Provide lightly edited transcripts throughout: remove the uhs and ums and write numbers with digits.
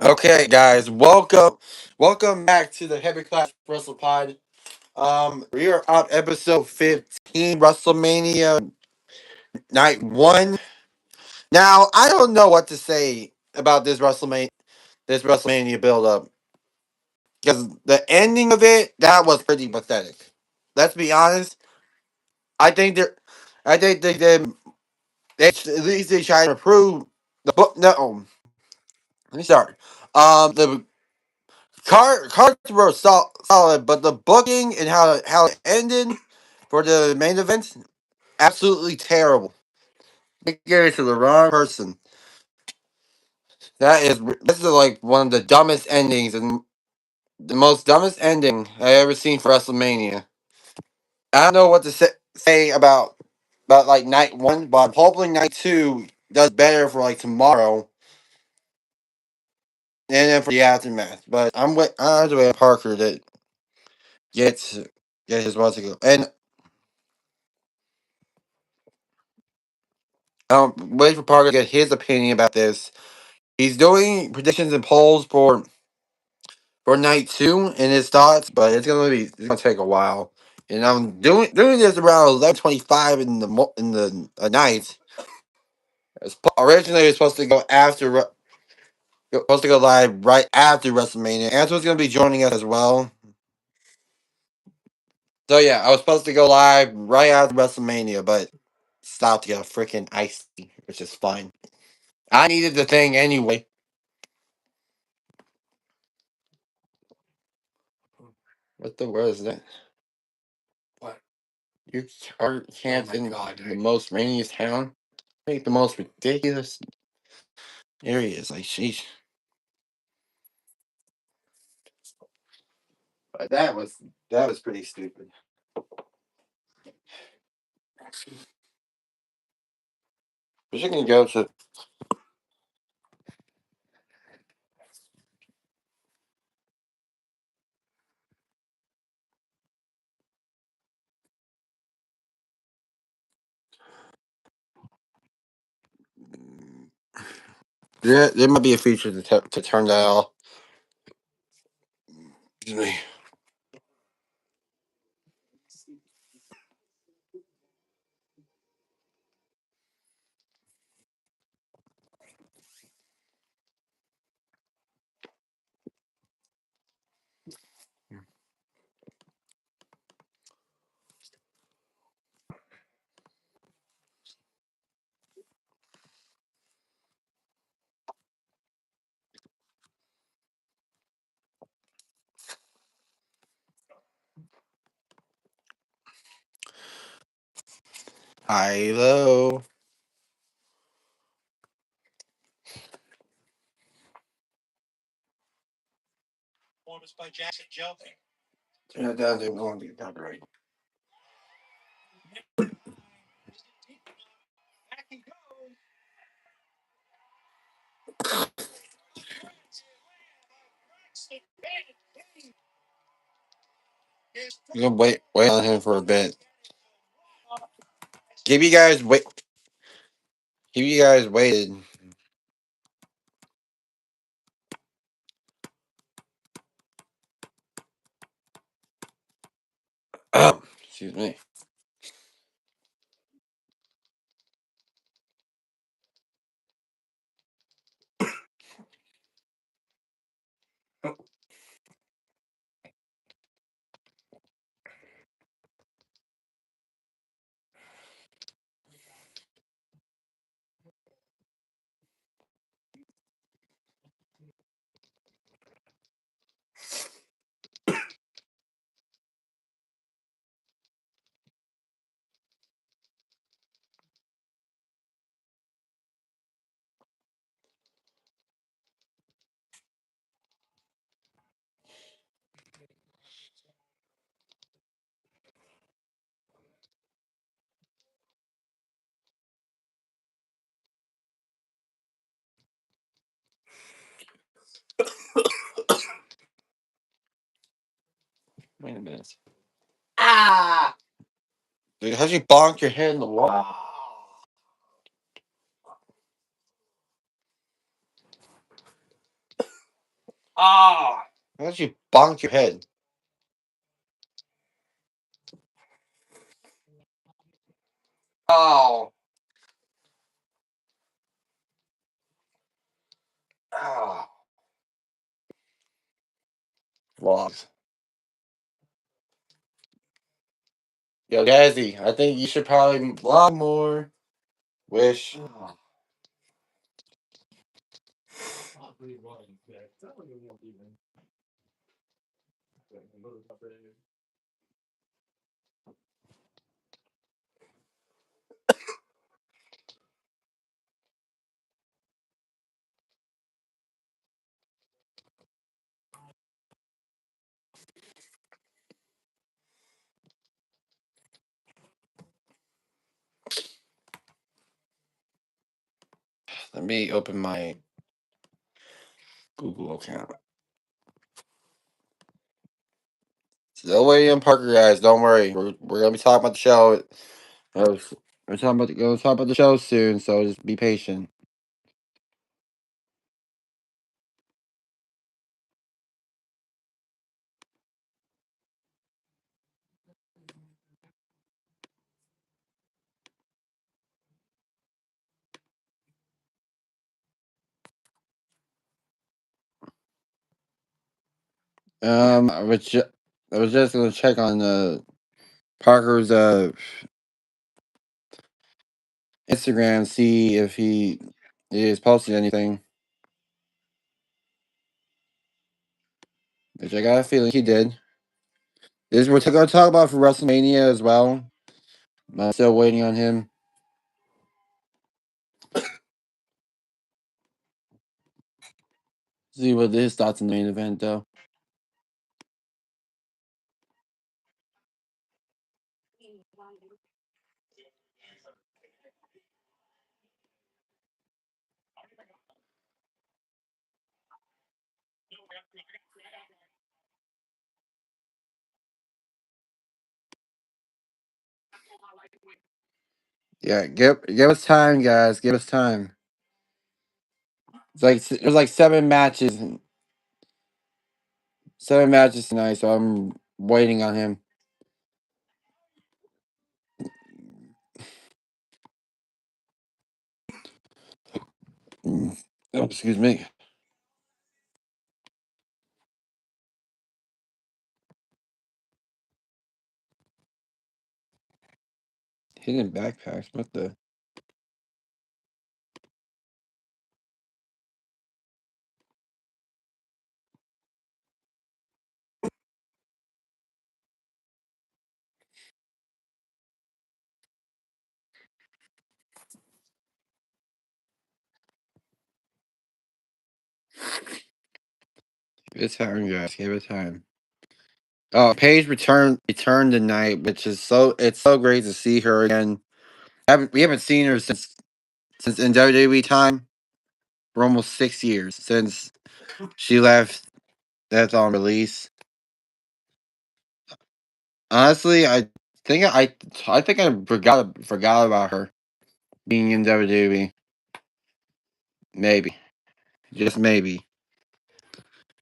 Okay, guys, welcome back to the HeavyClash WrestlePod. We are on episode 15, WrestleMania Night 1. Now, I don't know what to say about this WrestleMania build up because the ending of it that was pretty pathetic. Let's be honest. I think they I think they at least they tried to improve the book. No, let me start. The cards were solid, but the booking and how it ended for the main event absolutely terrible. They gave it to the wrong person. This is like one of the dumbest endings and the most dumbest ending I ever seen for WrestleMania. I don't know what to say about like night one, but I'm hoping night two does better for like tomorrow and then for the aftermath. But I'm the way Parker that gets get his wants to go and. Wait for Parker to get his opinion about this. He's doing predictions and polls for night two and his thoughts, but it's gonna take a while. And I'm doing this around 11:25 in the night. Originally, it was supposed to go live right after WrestleMania. Anthony's gonna be joining us as well. So yeah, I was supposed to go live right after WrestleMania, but stopped to get a freaking iced tea, which is fine. I needed the thing anyway. What the word is that? What? You are Oh can't my in god, the dude. most rainiest town. Make the most ridiculous areas. Like sheesh. But that was pretty stupid. But you can go to there might be a feature to turn that off. Excuse me. Hello. Turn that down. They're going to get copyright. We're gonna wait on him for a bit. Give you guys wait. Give you guys waited. Excuse me. Wait a minute. Ah! Dude, how'd you bonk your head in the wall? Ah. Why don't you bonk your head? Oh. Ah. Vlogs. Yo, Gazzy, I think you should probably vlog more. Wish. Ah. Let me open my Google account. Still waiting on Parker, guys. Don't worry. We're gonna be talking about the show. We're gonna talk about the show soon, so just be patient. I was I was just gonna check on Parker's Instagram, see if he is posting anything. Which I got a feeling he did. This we're gonna talk about for WrestleMania as well. I'm still waiting on him. See what his thoughts on the main event though. Yeah, give us time, guys. Give us time. There's like seven matches tonight, so I'm waiting on him. Oh, excuse me. Hidden backpacks. What the? Give it time, guys. Give it time. Oh, Paige returned tonight, which is it's so great to see her again. We haven't seen her since in WWE time for almost 6 years since she left Death on Release. Honestly, I think I forgot about her being in WWE. Maybe, just maybe.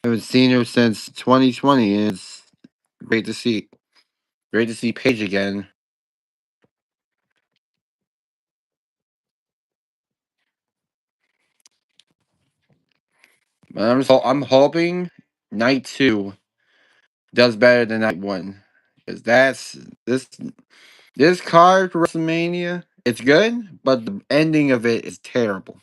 I haven't seen her since 2020, and it's great to see. Great to see Paige again. But I'm hoping night two does better than night one, because this this card for WrestleMania. It's good, but the ending of it is terrible.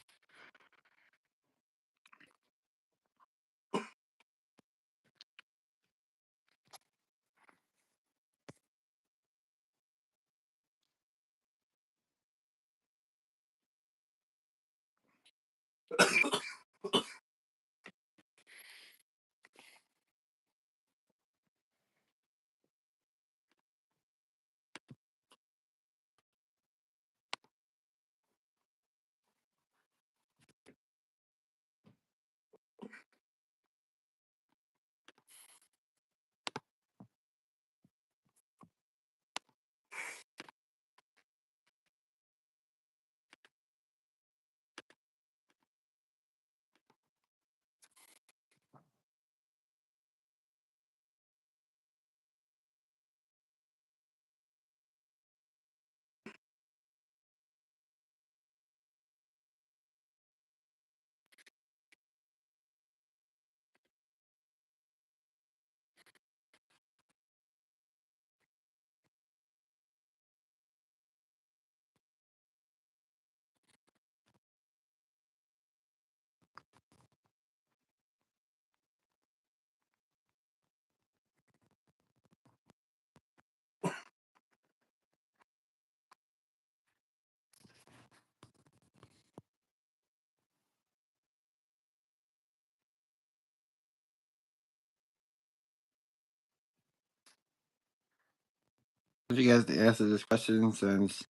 want you guys to answer this question since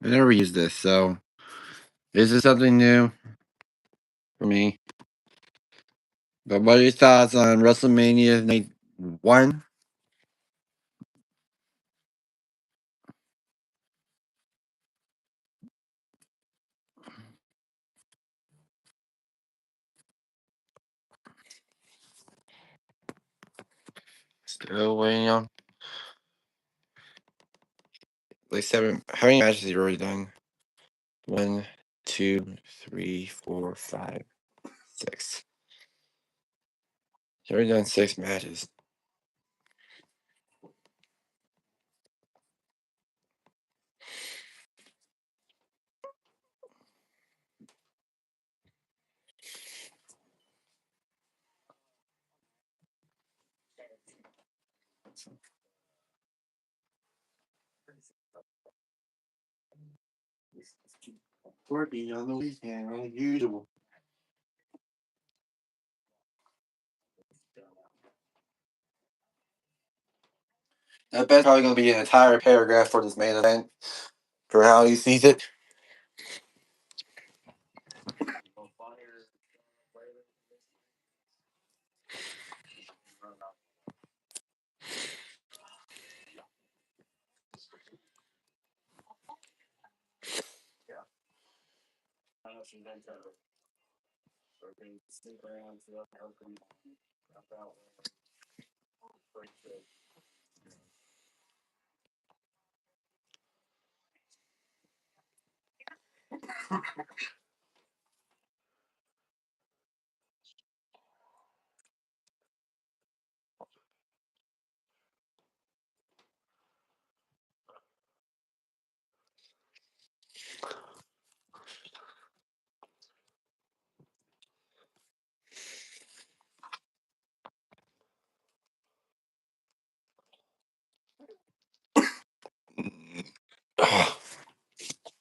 I never used this. So, is this something new for me? But what are your thoughts on WrestleMania Night 1? Still waiting on like 7. How many matches have you already done? 1, 2, 3, 4, 5, 6. You've already done 6 matches. Working on the weekend, unusual. That bet's probably going to be an entire paragraph for this main event for how he sees it.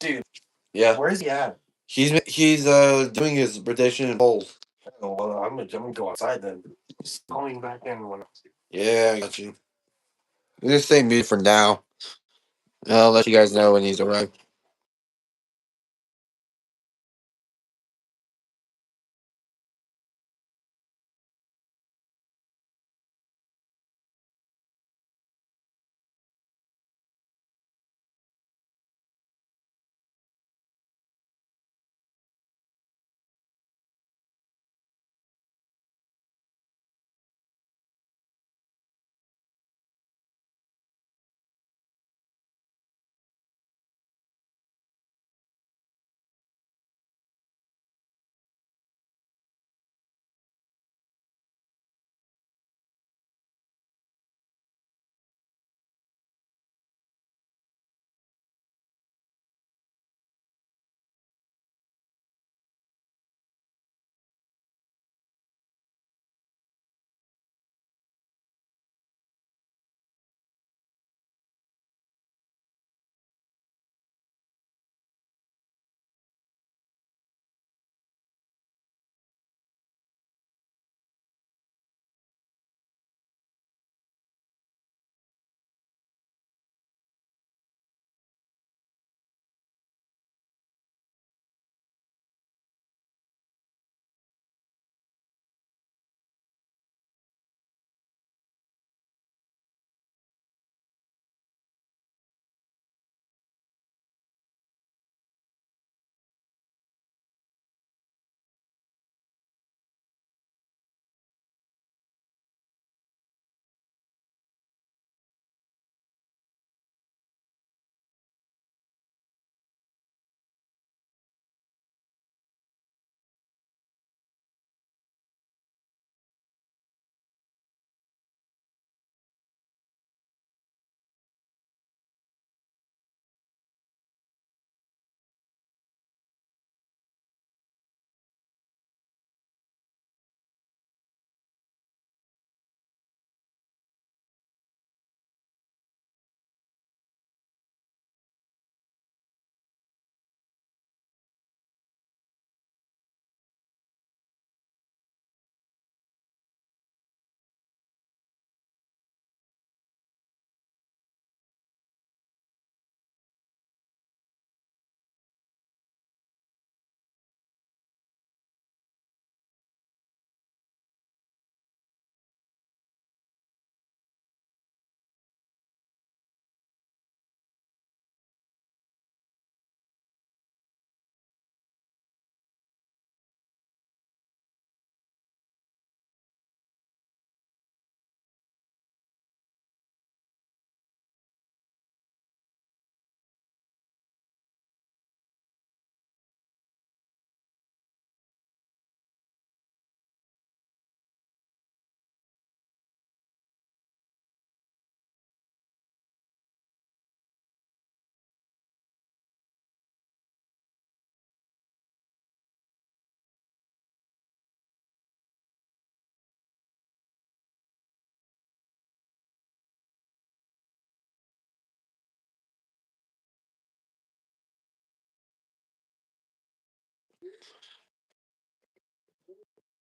Dude, Yeah, where's he at? he's doing his prediction polls. Oh, well, I'm gonna go outside then. Just call me back in when. Yeah, I got you. I'm gonna stay muted for now. I'll let you guys know when he's arrived.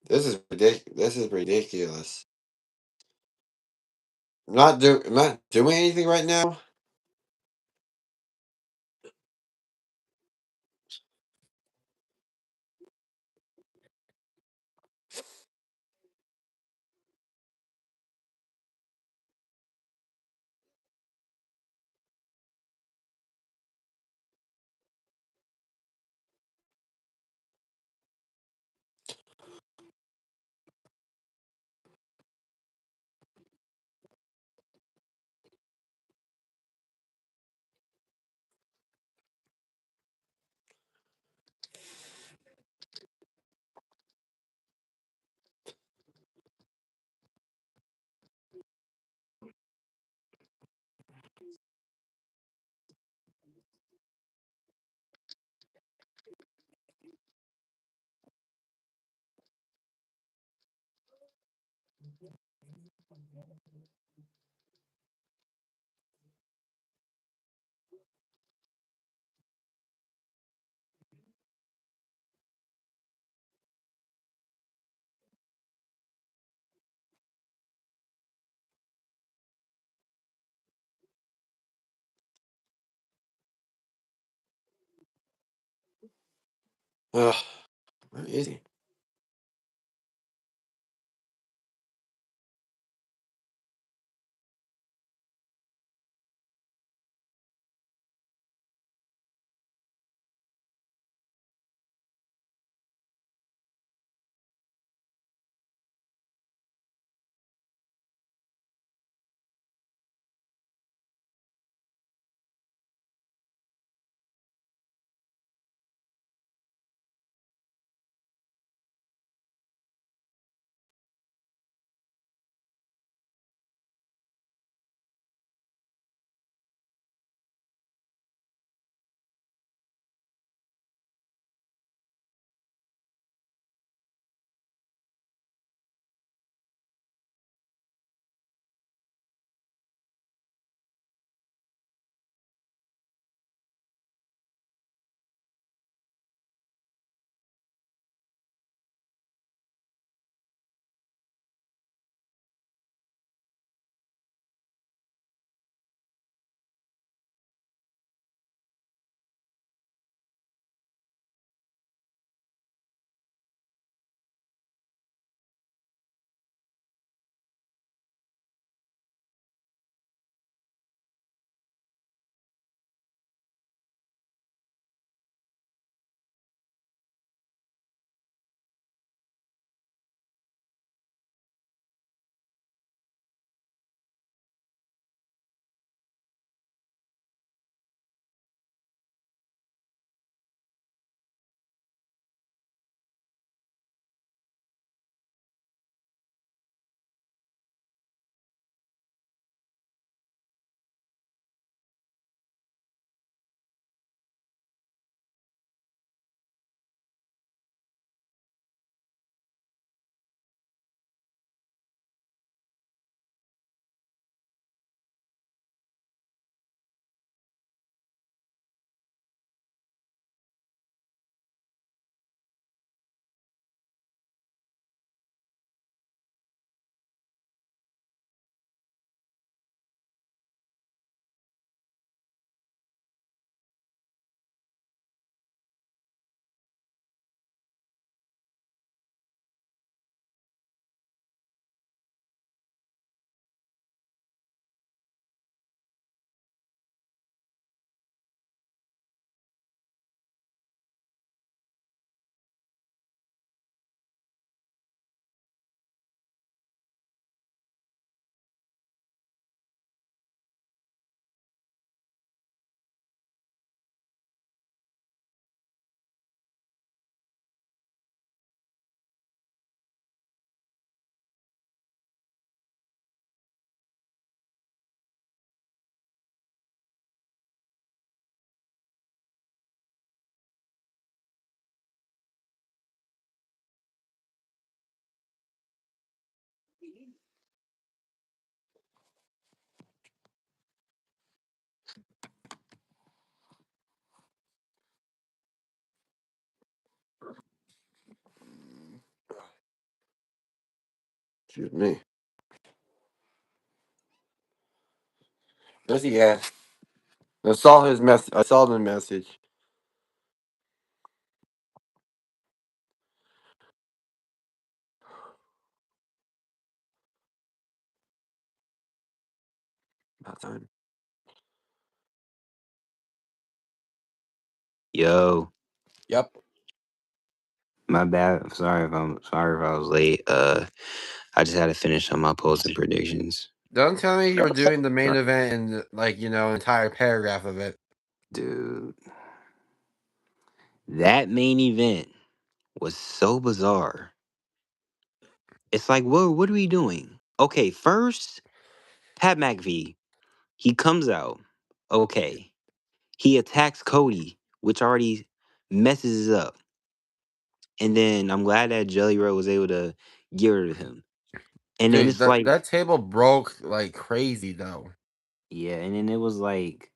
This is ridiculous. This is ridiculous. I'm not doing anything right now. Ugh, where is he? Excuse me. Where's he at? I saw his mess. I saw the message. About time. Yo, Yep. my bad. Sorry if I was late. I just had to finish on my posting predictions. Don't tell me you were doing the main event and entire paragraph of it. Dude, that main event was so bizarre. It's like, whoa, what are we doing? Okay, first, Pat McAfee, he comes out. Okay. He attacks Cody, which already messes it up. And then I'm glad that Jelly Roll was able to get rid of him. And then Dude, it's that like, that table broke like crazy though. yeah, and then it was like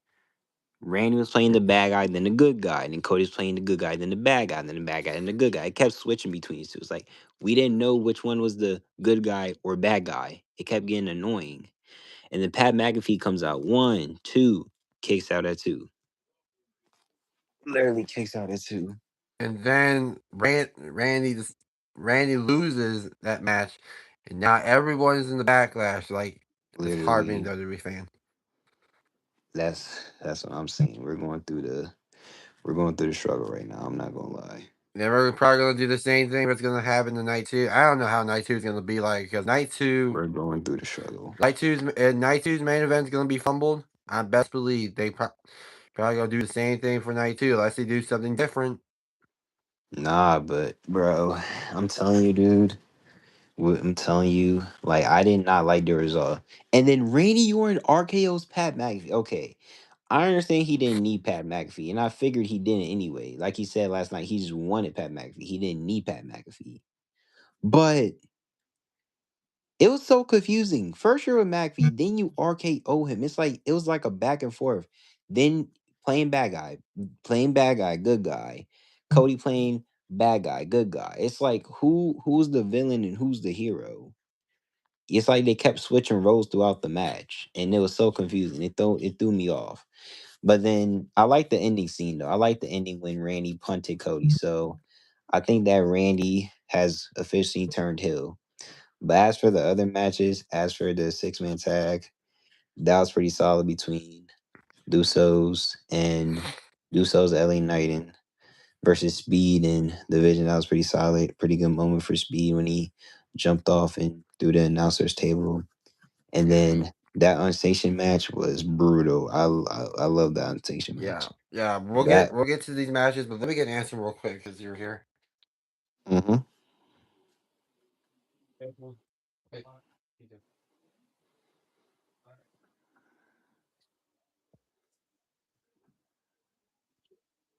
Randy was playing the bad guy, then the good guy, and then Cody's playing the good guy, then the bad guy, then the bad guy, and the good guy. It kept switching between these two. It's like we didn't know which one was the good guy or bad guy. It kept getting annoying. And then Pat McAfee comes out one, two, kicks out at two. Literally kicks out at two. And then Randy loses that match, and now everyone's in the backlash. Like it's hard being a Literally, WWE fan. that's what I'm saying. We're going through the struggle right now. I'm not gonna lie. They're probably gonna do the same thing. What's gonna happen to night two? I don't know how night two is gonna be like because We're going through the struggle. night two's main event is gonna be fumbled. I best believe probably gonna do the same thing for night two unless they do something different. Nah, but bro, I'm telling you, dude. I'm telling you, like I did not like the result. And then Randy Orton RKO's Pat McAfee. Okay, I understand he didn't need Pat McAfee, and I figured he didn't anyway. Like he said last night, he just wanted Pat McAfee. He didn't need Pat McAfee. But it was so confusing. First you're with McAfee, then you RKO him. It's like it was like a back and forth. Then playing bad guy, good guy. Cody playing bad guy, good guy. It's like who's the villain and who's the hero? It's like they kept switching roles throughout the match, and it was so confusing. It threw me off. But then I like the ending scene though. I like the ending when Randy punted Cody. So I think that Randy has officially turned heel. But as for the other matches, as for the 6-man tag, that was pretty solid between Dusos and Dusos LA Knight versus Speed and Division. That was pretty solid. Pretty good moment for Speed when he jumped off and through the announcer's table. And then that unsanctioned match was brutal. I love that unsanctioned Yeah, match. yeah. We'll get That we'll get to these matches, but let me get an answer real quick because you're here. hmm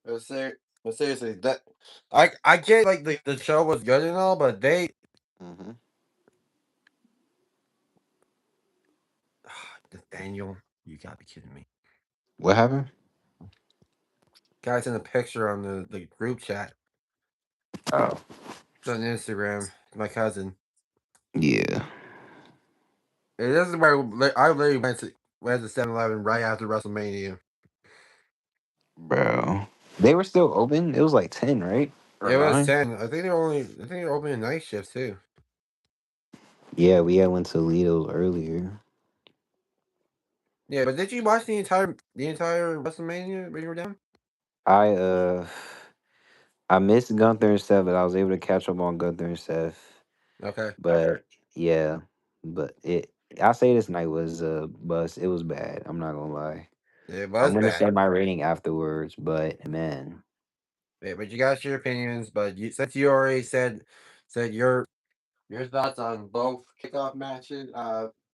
Let's say, but seriously, that I get like the show was good and all, but hmm Nathaniel, you gotta be kidding me. What happened? Guys in a picture on the group chat. Oh It's on Instagram. My cousin. yeah, This is where I literally went to 7-Eleven right after WrestleMania. bro. They were still open. It was like 10, right? Or It was 9? 10. I think they're opening night shifts too. Yeah, we had went to Lido's earlier. Yeah, but did you watch the entire WrestleMania when you were down? I uh I missed Gunther and Seth, but I was able to catch up on Gunther and Seth. Okay. But yeah, but I say this night was bust. It was bad. I'm not gonna lie. It I'm was gonna bad. say my rating afterwards, but man, Yeah, but you got your opinions. But since you already said your thoughts on both kickoff matches.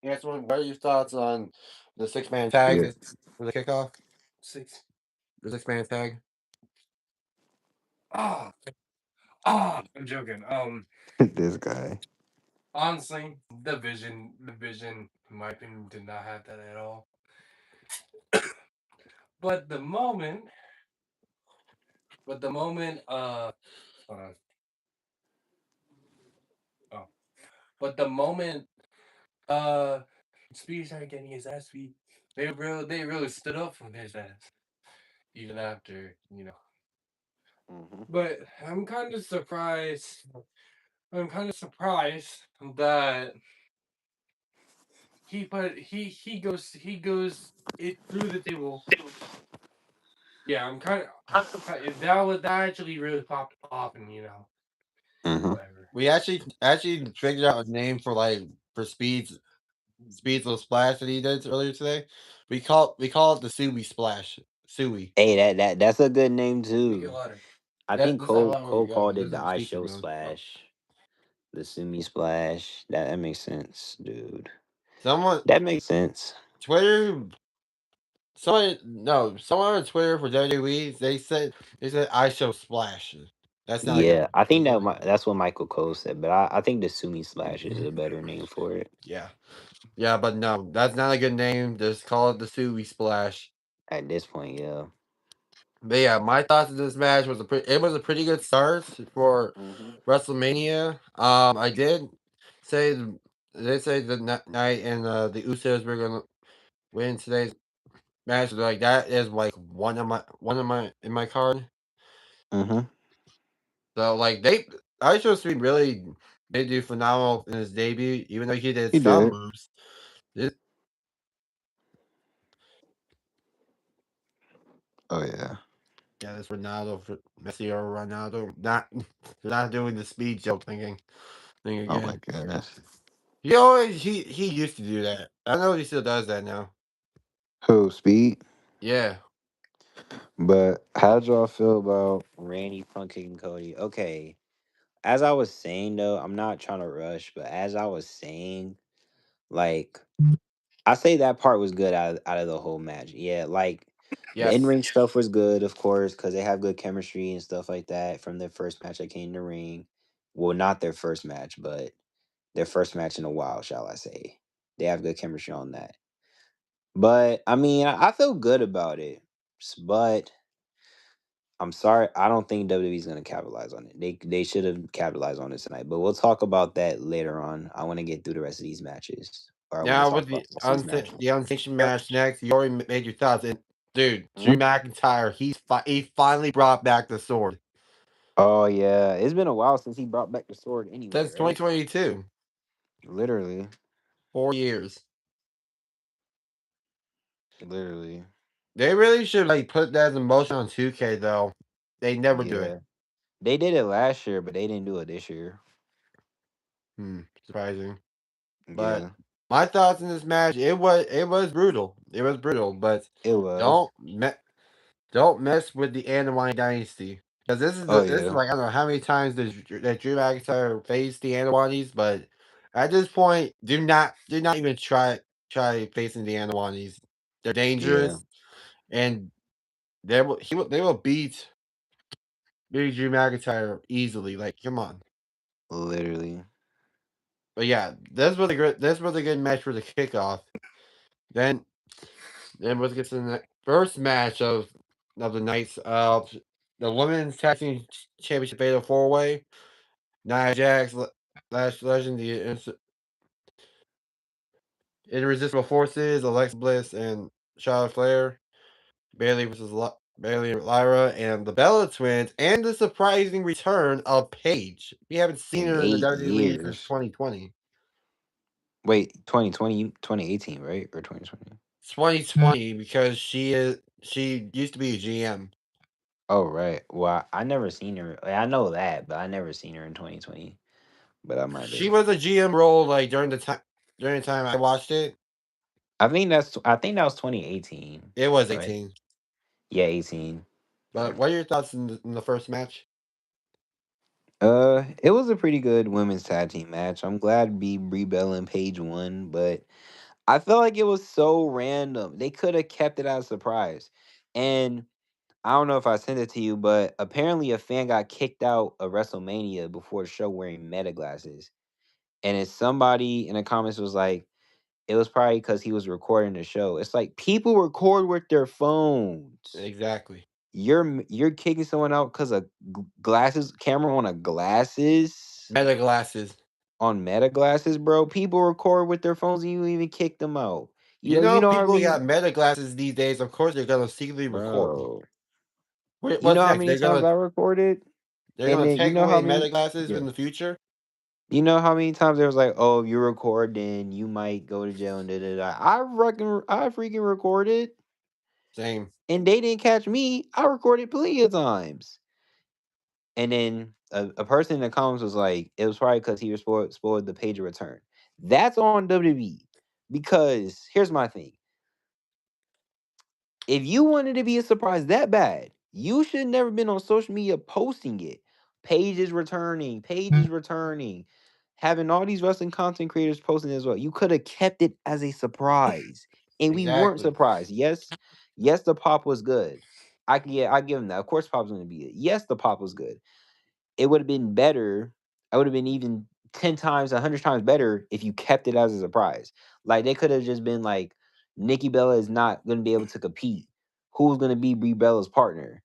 Antoine, what are your thoughts on the 6-man yeah, tag for the kickoff? Six. The 6-man tag. Ah, I'm joking. this guy. Honestly, the vision, in my opinion, did not have that at all. But the moment, hold on. Oh. But the moment uh Speed started getting his ass beat, they really stood up from his ass. Even after, Hmm. But I'm kind of surprised that he goes it through the table. Yeah, I'm kind of that actually really popped off, and Hmm. whatever. We actually figured out a name for for Speed's little splash that he did earlier today. We call it the Suey splash. Suey. Hey, that's a good name Speak it too. louder. I Yeah, think this is how Cole go. called This it the is I speaker Show mode. Oh. Splash, the Sumi Splash. That makes sense, dude. Someone That makes sense. Twitter someone on Twitter for WWE they said I show splash. That's not a good Yeah, I think that's not a good that's what Michael Cole said, but I think the Sumi Splash is a better name for it. yeah. Yeah, but no, that's not a good name. Just call it the Suey splash. At this point, yeah. But yeah, my thoughts of this match was it was a pretty good start for Hmm. WrestleMania. I say they say the night and the Usos were gonna win today's match. Like that is like one of my in my card. Hmm. So like I supposed to be really they do phenomenal in his debut, even though he did He some did. moves. This, Oh yeah. yeah, this Messi or Ronaldo not they're not doing the speed joke thing Oh my again. goodness. He used to do that. I don't know if he still does that now. Who Speed? Yeah. But how'd y'all feel about Randy Punk kicking Cody? Okay, as I was saying though, I'm not trying to rush, but as I was saying, like I say that part was good out of the whole match. Yeah, like the in Yes. ring stuff was good, of course, because they have good chemistry and stuff like that from their first match that came in the ring. Well, not their first match, but their first match in a while, shall I say? They have good chemistry on that. But I mean, I feel good about it. But I'm sorry, I don't think WWE's gonna capitalize on it. They should have capitalized on it tonight. But we'll talk about that later on. I want to get through the rest of these matches, or I want to Now talk with about the rest of these matches. the unsanctioned match next, you already made your thoughts. And dude, Drew Mhm. McIntyre, he finally brought back the sword Oh yeah, it's been a while since he brought back the sword anyway, since right? 2022. Literally, 4 years. literally. They really should put that as a motion on 2K though. They never do it. Yeah, they did it last year, but they didn't do it this year. Surprising. But Yeah, my thoughts in this match, it was brutal. It was brutal, but it was. don't me- don't mess with the Anoa'i dynasty because Oh this is yeah, like I don't know how many times that Drew McIntyre faced the Anoa'is, but at this point, do not even try facing the Anoa'is. They're yeah, dangerous, and they will beat Big Drew McIntyre easily. Like, come on. literally. But yeah, this was a good match for the kickoff. Then let's get to the first match of the nights of the women's tag team championship fatal four way. Nia Jax, Lash Legend, the Irresistible Forces, Alexa Bliss, and Charlotte Flair. Bailey versus Bailey and Lyra, and the Bella Twins, and the surprising return of Paige. We haven't seen In her in the eight WWE since years. 2020. Wait, 2020, 2018, right? Or 2020? 2020 because she used to be a GM. Oh, right. Well, I never seen her. I know that, but I never seen her in 2020. But I might She have. was a GM role during the time I watched it. I think that was 2018, It was right? 18. Yeah, 18. But what are your thoughts in the first match? It was a pretty good women's tag team match. I'm glad Brie Bella and Paige won, but I felt like it was so random. They could have kept it as a surprise. And I don't know if I sent it to you, but apparently a fan got kicked out of WrestleMania before the show wearing meta glasses. And it's somebody in the comments was like, it was probably because he was recording the show. It's like people record with their phones. Exactly. You're kicking someone out because of glasses, camera on a glasses. Meta glasses. on meta glasses, bro. People record with their phones and you even kick them out. You You know, know how people many, got meta glasses these days. Of course, they're gonna secretly record. bro. You What's know how next? many times I recorded, They're and gonna then you take know how away many. meta glasses Yeah. in the future. You know how many times there was like, oh, if you record, then you might go to jail and da da da. I freaking recorded, Same. and they didn't catch me. I recorded plenty of times. And then a person in the comments was like, it was probably because he was spoiled the page of return. That's on WWE. Because here's my thing. If you wanted to be a surprise that bad, you should never been on social media posting it. Pages returning, having all these wrestling content creators posting it as well. You could have kept it as a surprise. And we weren't Exactly. surprised. Yes, the pop was good. I give him that. Of course, pop's gonna be it. Yes, the pop was good. It would have been better. I would have been even 10 times, 100 times better if you kept it as a surprise. Like they could have just been like, Nikki Bella is not going to be able to compete. Who's going to be Brie Bella's partner?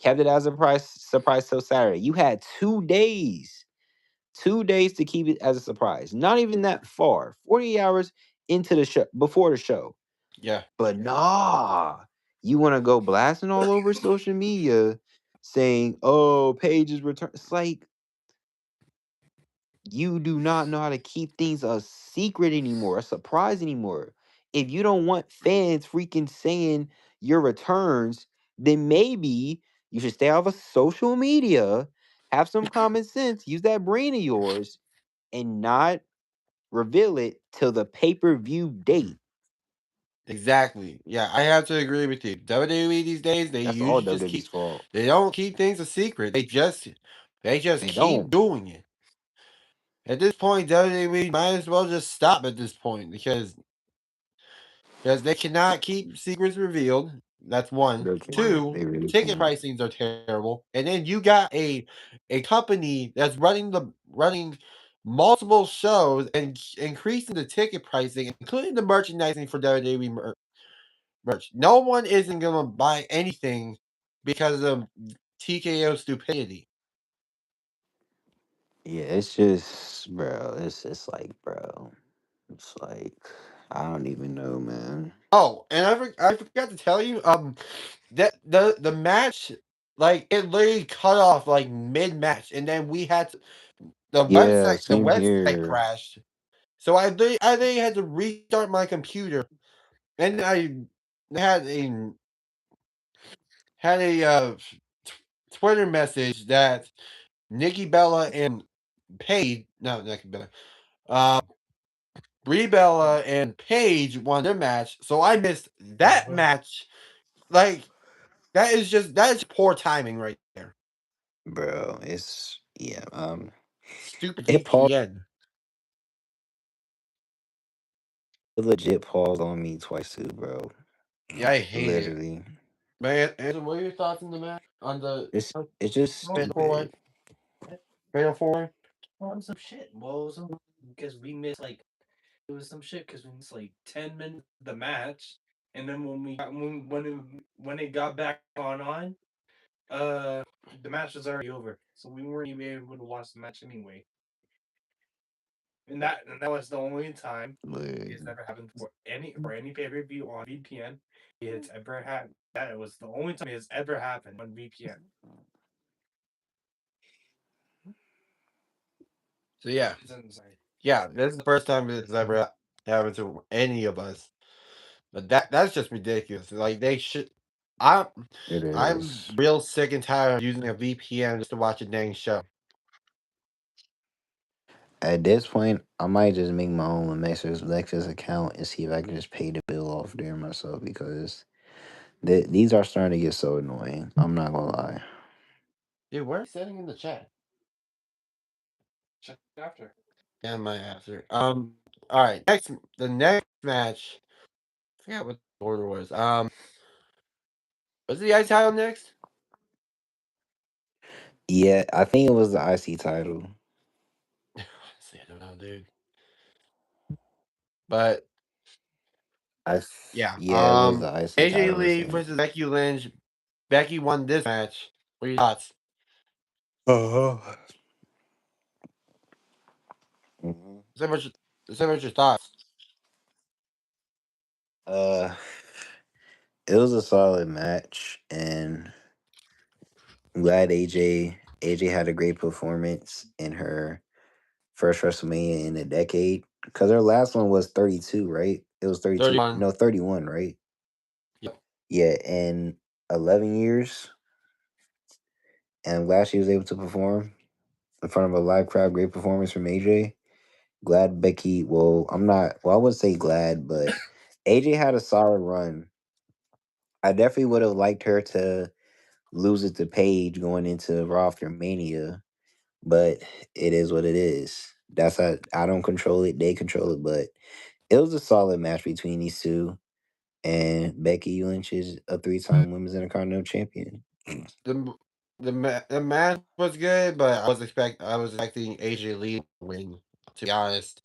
Kept it as a surprise till Saturday. You had 2 days, 2 days to keep it as a surprise. Not even that far. 48 hours into the show, before the show. Yeah. But nah, you want to go blasting all over social media saying, "Oh, Paige is return." It's like you do not know how to keep things a secret anymore, a surprise anymore. If you don't want fans freaking saying your returns, then maybe you should stay off of social media, have some common sense, use that brain of yours, and not reveal it till the pay-per-view date. Exactly. Yeah, I have to agree with you. WWE these days, they That's all usually just WWE's keep. fault. They don't keep things a secret. They just They keep don't. doing it. At this point, WWE might as well just stop at this point because they cannot keep secrets revealed. That's one. They can't. Two, They really ticket can't. pricings are terrible, and then you got a company that's running multiple shows and increasing the ticket pricing, including the merchandising for WWE merch. No one isn't gonna buy anything because of TKO stupidity. Yeah, it's just, bro. It's just like, bro. It's like I don't even know, man. Oh, and I forgot to tell you, that the match, like it literally cut off like mid match, and then we had to, Yeah, the same website here. crashed, so I literally had to restart my computer, and I had a had a Twitter message that Nikki Bella and Paige, no Nikki Bella, uh, Brie Bella and Paige won their match, so I missed that match. Like that is poor timing right there. Bro, it's yeah, Stupid it paused VPN. it legit paused on me twice too, bro. Yeah, I hate it. Literally. Man, Andrew, what are your thoughts on the match? On the It's just Fatal 4-Way? stupid. Fatal 4-Way? On some shit. Well, some because we missed like it was some shit because we missed like 10 minutes of the match, and then when it got back on, uh, the match was already over, so we weren't even able to watch the match anyway. And that was the only time it's Like, ever happened for any pay per view on VPN. It's ever had that it was the only time it's ever happened on VPN. So yeah. It's insane. Yeah, this is the first time it's ever happened to any of us. But that's just ridiculous. Like they should I'm it I'm is. real sick and tired of using a VPN just to watch a dang show. At this point, I might just make my own Lexus account and see if I can just pay the bill off there myself because these are starting to get so annoying. I'm not gonna lie. Dude, where are you setting in the chat? Check after. And my answer. Alright, the next match. I forgot what the order was. Was the ice title next? Yeah, I think it was the IC title. Honestly, I don't know, dude. But yeah. Yeah, it was the IC AJ title. I Lee think. versus Becky Lynch. Becky won this match. What are your thoughts? Uh-huh. say what your, say what your thoughts. Uh, it was a solid match, and I'm glad AJ had a great performance in her first WrestleMania in a decade. Because her last one was 32, right? It was 32. 31. No, 31, right? Yep. Yeah, in 11 years. And I'm glad she was able to perform in front of a live crowd. Great performance from AJ. Glad Becky, well, I'm not, well, I would say glad, but AJ had a solid run. I definitely would have liked her to lose it to Paige going into Raw after Mania, but it is what it is. That's how I don't control it, they control it, but it was a solid match between these two. And Becky Lynch is a 3-time Women's Intercontinental Champion. The the match was good, but I was expecting AJ Lee to win. To be honest,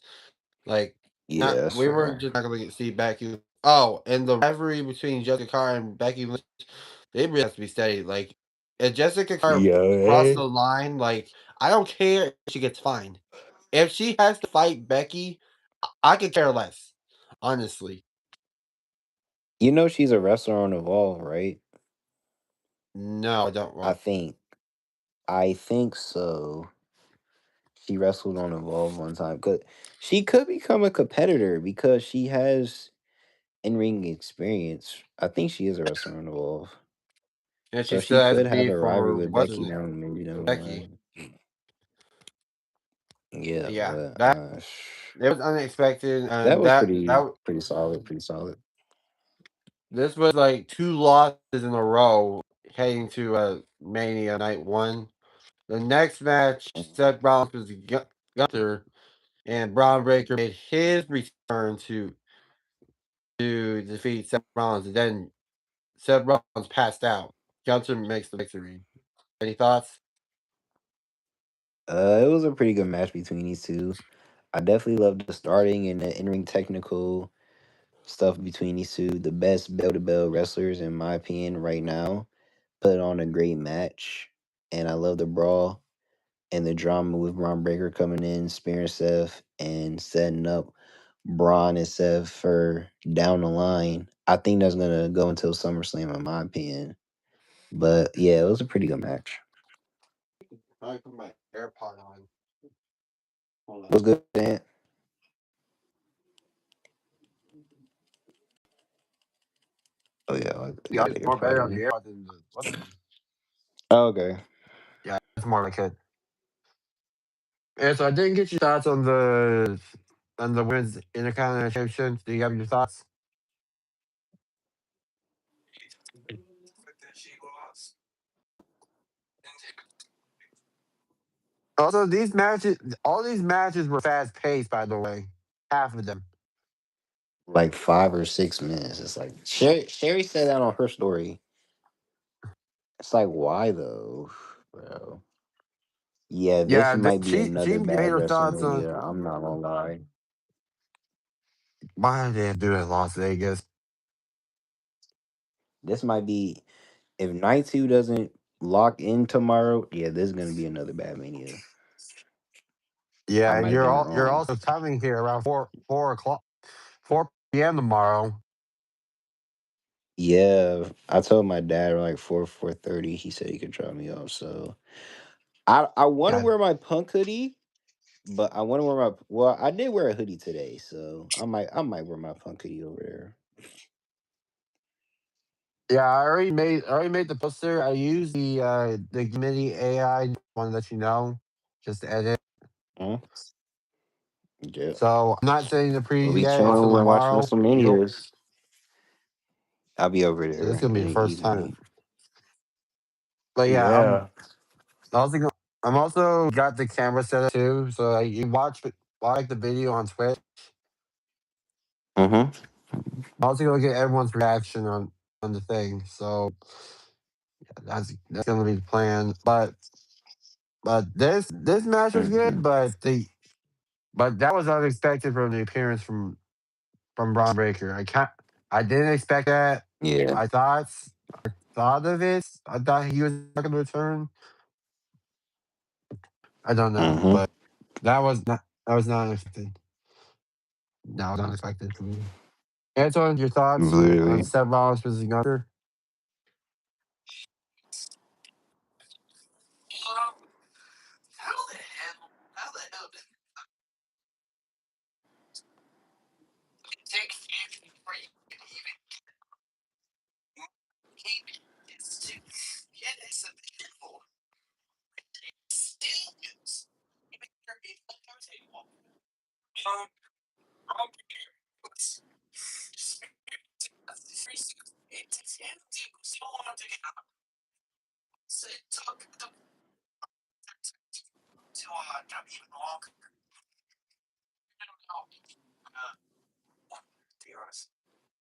like Yeah, not that's we weren't fair. just not going to see Becky. Oh, and the rivalry between Jessica Carr and Becky Lynch, they really have to be steady. Like if Jessica Carr crossed Yeah. the line, like I don't care if she gets fined. If she has to fight Becky, I could care less. Honestly, You know she's a wrestler on Evolve, right? no, I don't I want. think. I think so. She wrestled on Evolve one time. She could become a competitor because she has in-ring experience. I think she is a wrestler on Evolve. And she So still she has could have beef a rivalry for with what's Becky it down maybe for down the Becky. line. Yeah, Yeah, but that it was unexpected, that and was pretty that pretty solid, pretty solid. this was like two losses in a row heading to Mania Night One. The next match, Seth Rollins was Gunther, and Braun Breaker made his return to defeat Seth Rollins, and then Seth Rollins passed out. Gunther makes the victory. Any thoughts? It was a pretty good match between these two. I definitely loved the starting and the in-ring technical stuff between these two. The best bell to bell wrestlers, in my opinion, right now, put on a great match. And I love the brawl and the drama with Braun Breaker coming in, spearing Seth, and setting up Braun and Seth for down the line. I think that's gonna go until SummerSlam, in my opinion. But yeah, it was a pretty good match. I put my AirPod on. Hold on. What's good, man? Oh yeah, I Yeah, got it's an more better AirPod on the in. AirPod than the what's it? Oh, okay. Yeah, it's more like it. And so I didn't get your thoughts on the women's Intercontinental Championship. Do you have your thoughts? Also, all these matches were fast paced. By the way, half of them. Like 5 or 6 minutes. It's like Sherry said that on her story. It's like why though, bro? Yeah, this Yeah, might be she another made bad her thoughts on WrestleMania. I'm not gonna lie. why did they do it in Las Vegas. This might be if night two doesn't lock in tomorrow. Yeah, this is gonna be another bad Mania. I Yeah, and might be you're wrong. also coming here around four o'clock, 4 p.m. tomorrow. Yeah, I told my dad like 4:30. He said he could drop me off. So I want to Yeah, wear my punk hoodie, but I want to wear my well. I did wear a hoodie today, so I might wear my punk hoodie over there. yeah. I already made the poster. I used the committee AI one that you know, just to edit. Huh? Yeah. So I'm not setting the We'll preview be yet chilling until when watching tomorrow. You'll WrestleManias. I'll be over so this there is gonna be in the the first time. evening. But yeah, Yeah. I'm also got the camera set up too. So you watch the video on Twitch. Mm-hmm. I'm also gonna get everyone's reaction on the thing. So that's gonna be the plan. But this match was Mm-hmm. good. But that was unexpected from the appearance from Braun Breaker. I didn't expect that. Yeah. I thought of it. I thought he was not gonna return. I don't know, Mm-hmm. but that was not unexpected. No, it was unexpected for me. Antoine, your thoughts on Literally. Seth Rollins versus Gunter?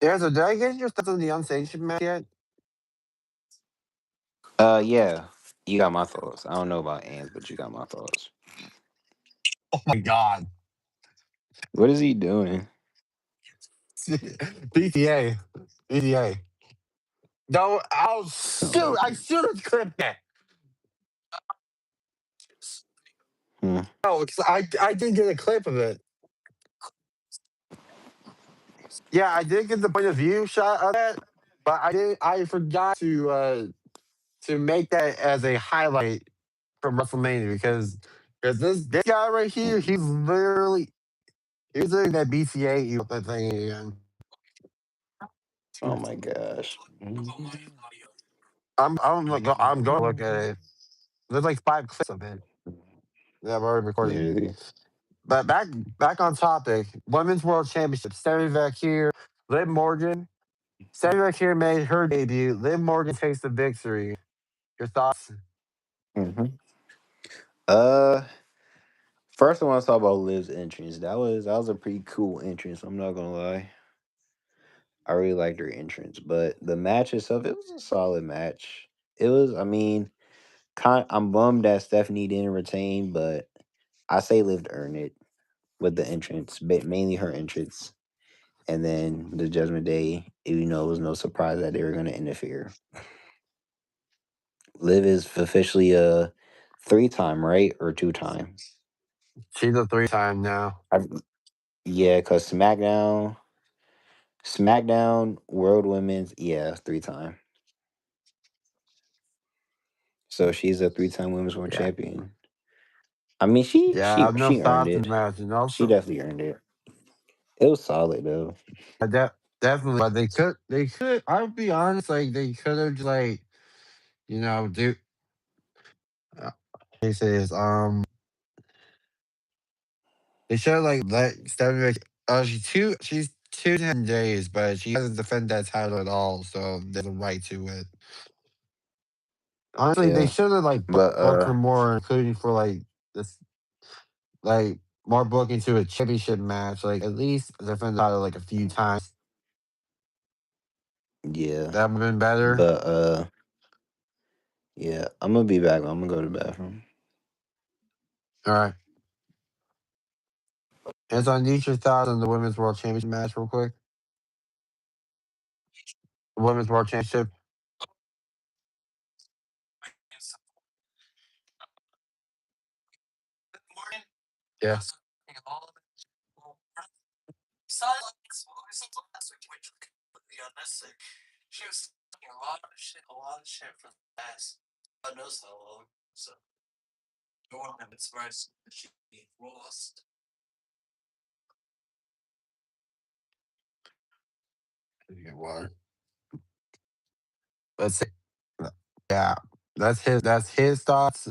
Yeah, so did I get your thoughts on the unsanctioned match yet? Yeah. You got my thoughts. I don't know about Ants, but you got my thoughts. Oh my god. What is he doing? BTA. BTA. No, I'll shoot. Oh, I should have clipped that. hmm. No, because I did get a clip of it. Yeah, I did get the point of view shot of that, but I forgot to make that as a highlight from WrestleMania because this guy right here, he's doing that BCA that thing again. Oh my gosh. I'm going to look at it. There's like 5 clips of it that I've already recorded. Literally. But back on topic, Women's World Championship. Sammy Vakir, Liv Morgan. Sammy Vakir made her debut. Liv Morgan takes the victory. Your thoughts? Hmm. Uh, First I want to talk about Liv's entrance. That was a pretty cool entrance. I'm not gonna lie. I really liked her entrance, but the match itself, it was a solid match. It was. I mean, I'm bummed that Stephanie didn't retain, but I say Liv earned it with the entrance, but mainly her entrance. And then the Judgment Day, it was no surprise that they were going to interfere. Liv is officially a 3-time, right? Or 2-time? She's a 3-time now. I, yeah, because SmackDown, World Women's, yeah, 3-time. So she's a 3-time Women's World Yeah. Champion. I mean, she Yeah, I she have no she earned thoughts on it. the match. And She also, definitely earned it. It was solid though. definitely, but I would be honest, like, they could have, like, do, uh, they say this, they should have, like, let Stephanie, she's 2 10 days, but she hasn't defended that title at all, so there's a right to it. Honestly, they Yeah, should have, like, but booked her more, including for, like, this, like, more booking to a championship match, like, at least defend the title, like, a few times. yeah, That would have been better. but yeah, I'm gonna be back. I'm gonna go to the bathroom. All right. And so I need your thoughts on the Women's World Championship match, real quick. Women's World Championship. Yeah. Get water. Let's see. Yeah. That's his thoughts.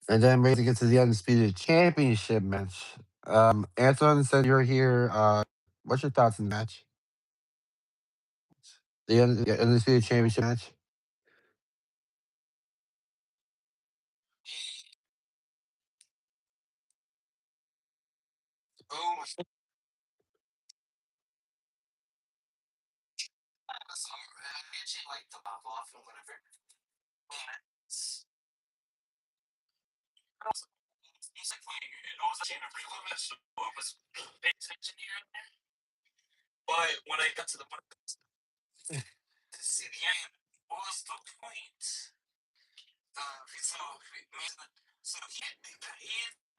And then we're gonna get to the Undisputed Championship match. Anton said you're here. What's your thoughts on the match? The Undisputed Championship match?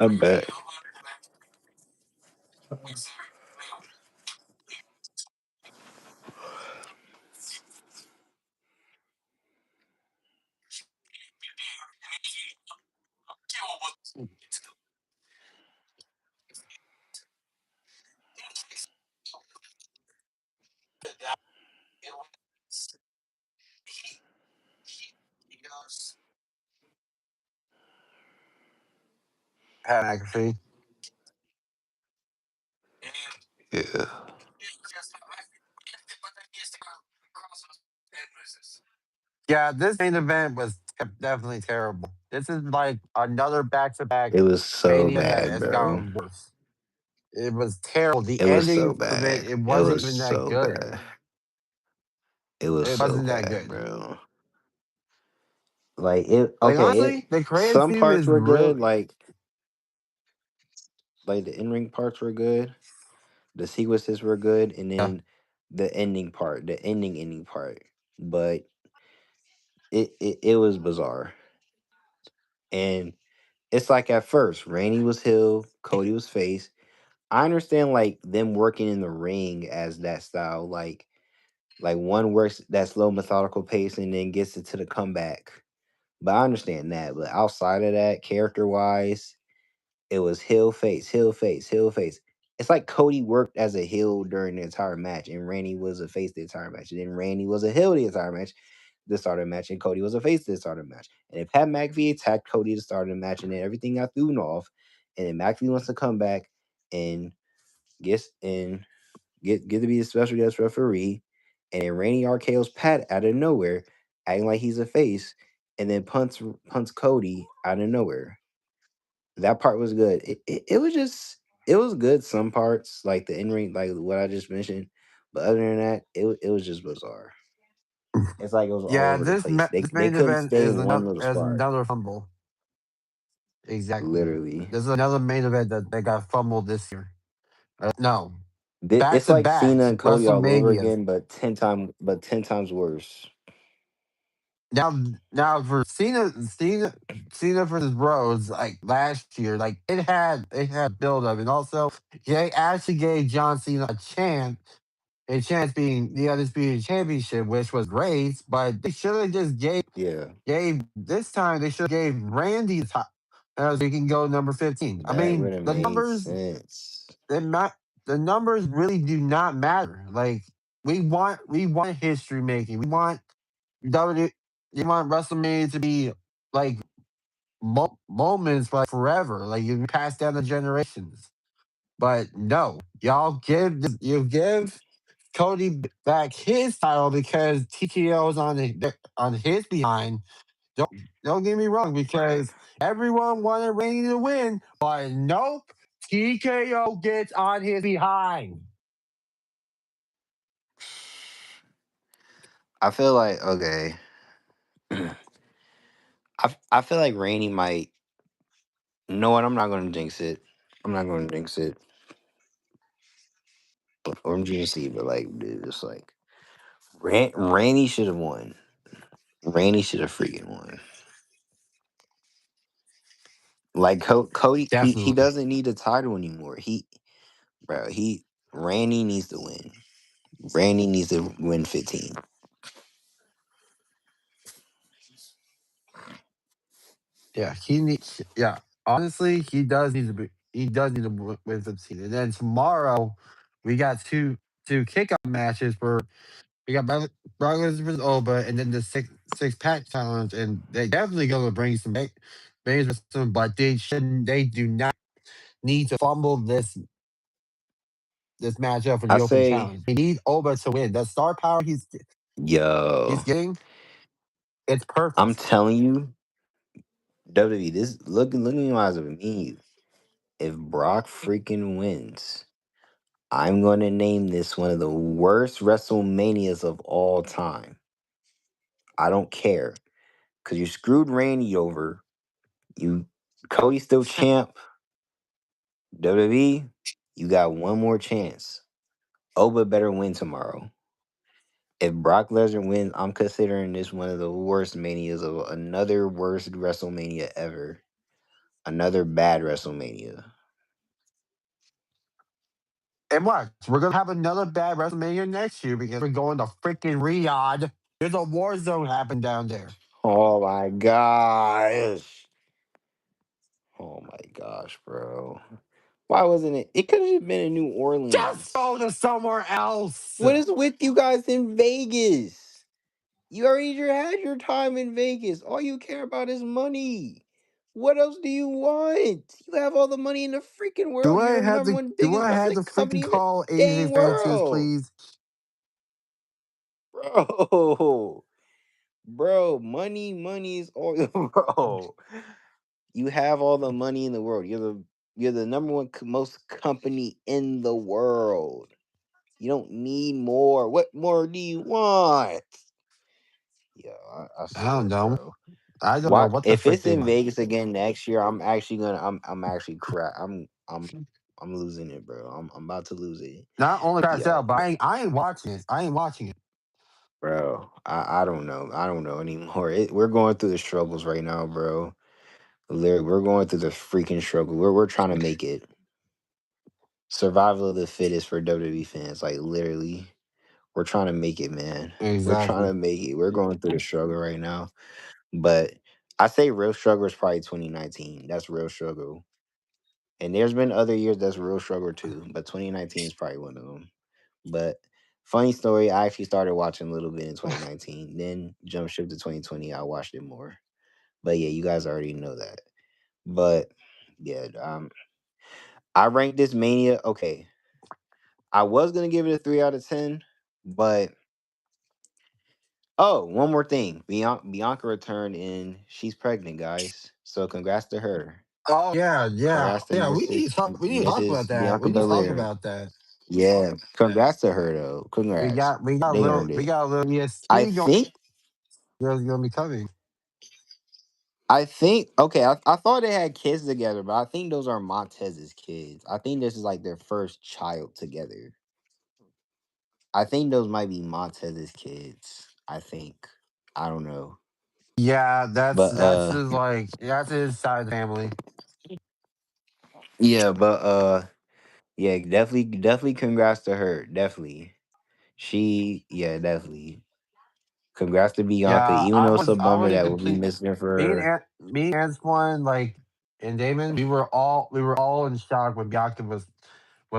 I bet. Pat McAfee. Yeah. Yeah, this main event was definitely terrible. This is like another back to back It was so Mania that bad, has bro. gotten worse. It was terrible. The It was so ending of it, bad. it It wasn't was even that so good. bad. It was It so wasn't that bad, good. bro. Like it Like okay, it honestly, the creative some team parts is were real. good, like the in-ring parts were good. The sequences were good, and Yeah, then the ending part, the ending part. But it was bizarre. And it's like at first, Randy was heel, Cody was face. I understand like them working in the ring as that style, like one works that slow methodical pace and then gets it to the comeback. But I understand that. But outside of that, character wise, it was heel face, heel face, heel face. It's like Cody worked as a heel during the entire match, and Randy was a face the entire match. And then Randy was a heel the entire match, the start of the match, and Cody was a face the start of the match. And if Pat McAfee attacked Cody to start of the match, and then everything got thrown off, and then McAfee wants to come back and gets and get to be the special guest referee, and then Randy RKO's Pat out of nowhere, acting like he's a face, and then punts Cody out of nowhere. That part was good. It was just it was good some parts, like the in ring, like what I just mentioned. But other than that, it was just bizarre. It's like it was all yeah. over the place. This They main couldn't event stay is in one little spot. another fumble. Exactly. Literally, This is another main event that got fumbled this year. No, back It's to like back Cena and Cody all over WrestleManias. again, but 10 times worse. Now for Cena versus Rhodes, like last year, like it had build up, and also they actually gave John Cena a chance being the undisputed championship, which was great. But they should have just Yeah, gave this time. They should have gave Randy the top, so he can go number 15. I that would mean, have made sense. they ma- the numbers really do not matter. Like we want history making. We want W. You want WrestleMania to be like moments like forever. Like you pass down the generations. But no, you give Cody back his title because TKO's on his behind. Don't get me wrong, Right. because everyone wanted Randy to win, but nope, TKO gets on his behind. I feel like okay. I feel like Rainey might. You know what? I'm not going to jinx it. I'm not going to jinx it. Or I'm just see, but like, dude, it's like Rainey should have won. Rainey should have freaking won. Like Cody, he Definitely. doesn't need a title anymore. Bro, Randy needs to win. Randy needs to win 15. Yeah, he needs. Yeah, honestly, he does need to be. He does need to win 15. And then tomorrow, we got two kickoff matches where we got Brock Lesnar versus Oba, and then the six pack challenge, and they definitely going to bring some bangers with them, but they do not need to fumble this matchup for I the open say, challenge. They need Oba to win. That star power he's yo, getting, it's I'm perfect. telling you, WWE, this look in your eyes of me. If Brock freaking wins, I'm going to name this one of the worst WrestleManias of all time. I don't care because you screwed Randy over. You Cody still champ. WWE, you got one more chance. Oba better win tomorrow. If Brock Lesnar wins, I'm considering this one of the worst manias of another worst WrestleMania ever. Another bad WrestleMania. And watch, we're gonna have another bad WrestleMania next year because we're going to freaking Riyadh. There's a war zone happening down there. Oh my gosh. Oh my gosh, bro. Why wasn't it? It could have been in New Just Orleans. go to somewhere else. What is with you guys in Vegas? You already had your time in Vegas. All you care about is money. What else do you want? You have all the money in the freaking world. You're the number one Do biggest I have wrestling to freaking company in the call Asian dang expenses, world. please? Bro. Bro, money is all bro. You have all the money in the world. You're the number one most company in the world. You don't need more. What more do you want? Yeah, I I don't swear, know. bro. I don't know Watch what the if frick it's they in want. Vegas again next year. I'm actually crap. I'm losing it, bro. I'm about to lose it. Not only crashed Yo, out, but I ain't watching it. I ain't watching it. bro. I don't know. I don't know anymore. We're going through the struggles right now, bro. Literally, we're going through the freaking struggle. We're trying to make it. Survival of the fittest for WWE fans. Like literally, we're trying to make it, man. We're trying Exactly. to make it. We're going through the struggle right now. But I say real struggle is probably 2019. That's real struggle. And there's been other years that's real struggle too, but 2019 is probably one of them. But funny story, I actually started watching a little bit in 2019, then jump ship to 2020. I watched it more. But yeah, you guys already know that. But yeah, I ranked this Mania. Okay, I was gonna give it a 3 out of 10, but oh, one more thing. Bianca returned and she's pregnant, guys. So congrats to her. Oh yeah, yeah, Congrats to yeah. We need to talk about Mrs. that. Bianca We need to talk Belair. about that. Yeah, congrats to her though. Congrats. They earned We it. got a little I EST think gonna be coming. okay, I thought they had kids together, but I think those are Montez's kids. I think this is like their first child together. I think those might be Montez's kids. I think. I don't know. Yeah, But that's his that's his side of the family. yeah, but yeah, definitely congrats to her. Definitely. Definitely. Congrats to Bianca, Yeah, even though it's a I bummer was that we'll be complete. missing her for Me and her. Antoine, and Damon, we were all in shock when Bianca was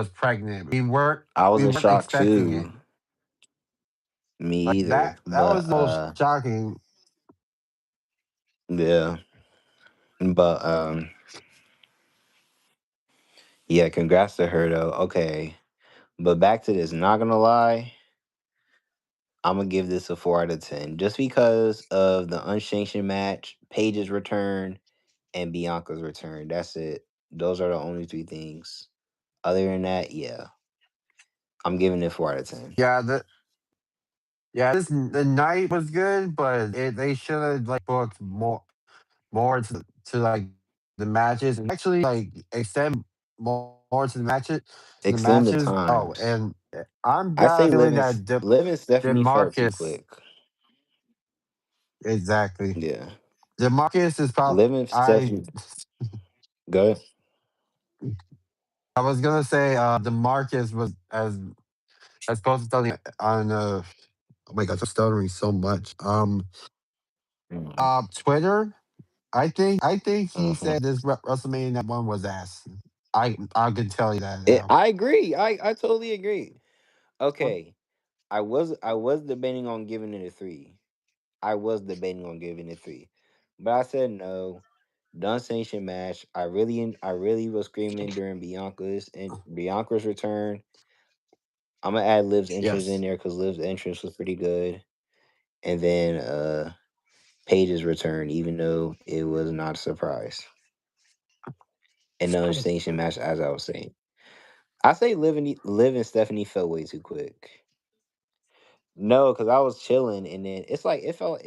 pregnant. I was We in weren't shock expecting it. too. Me Like either. that But was the most shocking. yeah. But yeah, congrats to her though. Okay. But back to this, not gonna lie, I'm gonna give this a 4 out of 10. Just because of the unsanctioned match, Paige's return, and Bianca's return. That's it. Those are the only three things. Other than that, yeah. I'm giving it 4 out of 10. Yeah, the night was good, but they should have booked more to the matches and actually extend more to the Extend the matches. Oh, times. and I'm I got say a feeling that Liv and Stephanie felt too Demarcus quick. exactly Yeah. Demarcus is probably Liv and Stephanie good. I was gonna say Demarcus was as supposed to tell me on oh my gosh I'm stuttering so much Mhm. Twitter. I think he Uh-huh. said this WrestleMania that one was ass. I can tell you that now. I agree. I totally agree. Okay. I was debating on giving it a 3. I was debating on giving it 3. But I said no. The unsanctioned match. I really was screaming during Bianca's return. I'm gonna add Liv's entrance in Yes. there because Liv's entrance was pretty good. And then Paige's return, even though it was not a surprise. And the unsanctioned match, as I was saying. I say Liv and Stephanie fell way too quick. No, because I was chilling, and then it's like it felt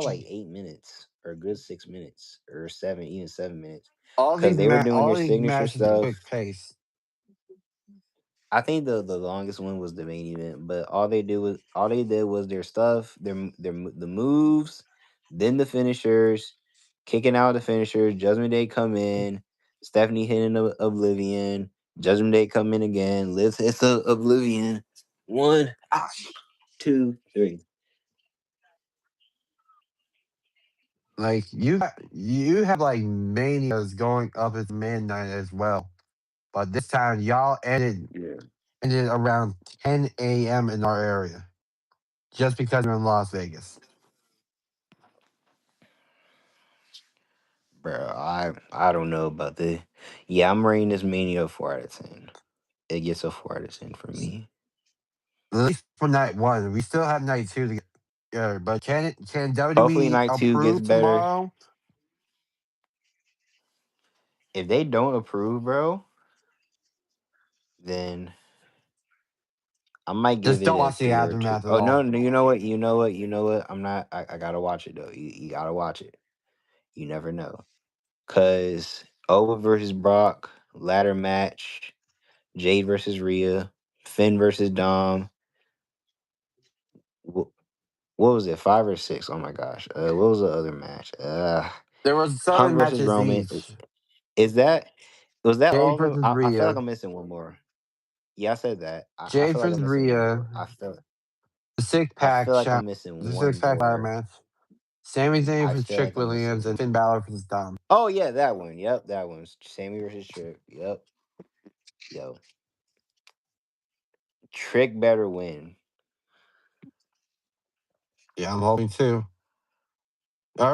like 8 minutes or a good 6 minutes or seven, even 7 minutes, because they were doing All their these signature matches are quick stuff. pace. I think the longest one was the main event, but all they did was their stuff, the moves, then the finishers, kicking out the finishers. Judgment Day come in, Stephanie hitting Oblivion, Judgment Day come in again, Liv hits Oblivion. One, two, three. Like you have like manias going up at midnight as well, but this time y'all Yeah, ended around 10 a.m. in our area just because we're in Las Vegas. bro. I don't know about the. Yeah, I'm rating this Mania a 4 out of 10. It gets a 4 out of 10 for me. At least for night one, we still have night two to get. Yeah, but can Hopefully, WWE night two gets approve better. tomorrow? If they don't approve, bro, then I might give Just it don't a watch the tier or two. aftermath at Oh no, all. no, you know what? You know what? You know what? I'm not. I gotta watch it though. You gotta watch it. You never know. Cause Owen versus Brock, ladder match, Jade versus Rhea, Finn versus Dom. Wh- What was it? 5 or 6? Oh my gosh. What was the other match? There was Punk seven versus matches Roman. each. Is that? Was that all Jade of them? versus I feel like Rhea. I'm missing one more. Yeah, I said that. I Jade feel like versus I'm missing one more. Rhea. The six I pack feel like I'm shot. missing The six one pack ladder more. match. Sami Zayn I versus feel Trick like I'm Williams missing and one. Finn Balor versus Dom. Oh yeah, that one. Yep, that one's Sammy versus Trick. Yep. Yo, Trick better win. Yeah, I'm hoping too. I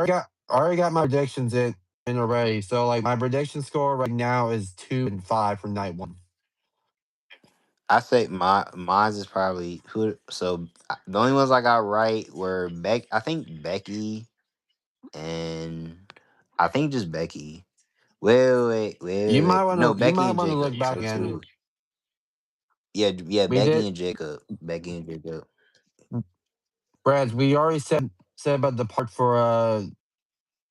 already got my predictions in already. So like my prediction score right now is 2-5 for night one. I say mine's is probably who. So the only ones I got right were Beck. I think Becky and I think just Becky. Wait. No, You Becky might and wanna Jacob. look back So again. two. Yeah. We Becky did, and Jacob. Becky and Jacob. Brad. We already said about the part for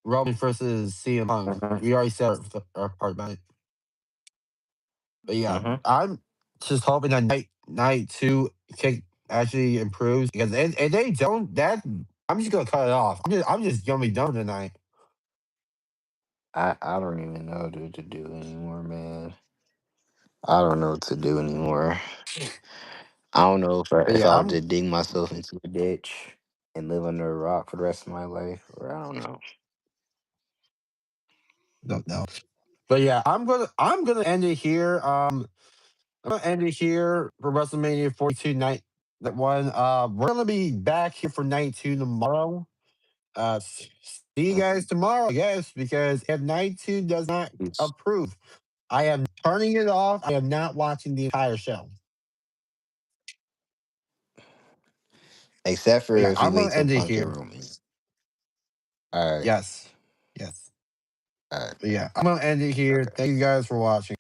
Roman versus CM Punk. Mhm. We already said our part about it. But yeah, Mhm. I'm just hoping that night two kick actually improves because if they don't, that I'm just gonna cut it off. I'm just gonna be done tonight. I don't even know what to do anymore, man. I don't know what to do anymore. I don't know But if yeah, I'll I'm just dig myself into a ditch and live under a rock for the rest of my life, or I don't know. don't know. But yeah, I'm gonna end it here. I'm gonna end it here for WrestleMania 42 night one. We're gonna be back here for night two tomorrow. See you guys tomorrow, I guess, because if night two does not Peace. approve, I am turning it off. I am not watching the entire show. Except for But yeah, if we I'm wait gonna till end it Punk and here. Roman. All right. Yes. Yes. All right. But yeah, I'm gonna end it here. Okay. Thank you guys for watching.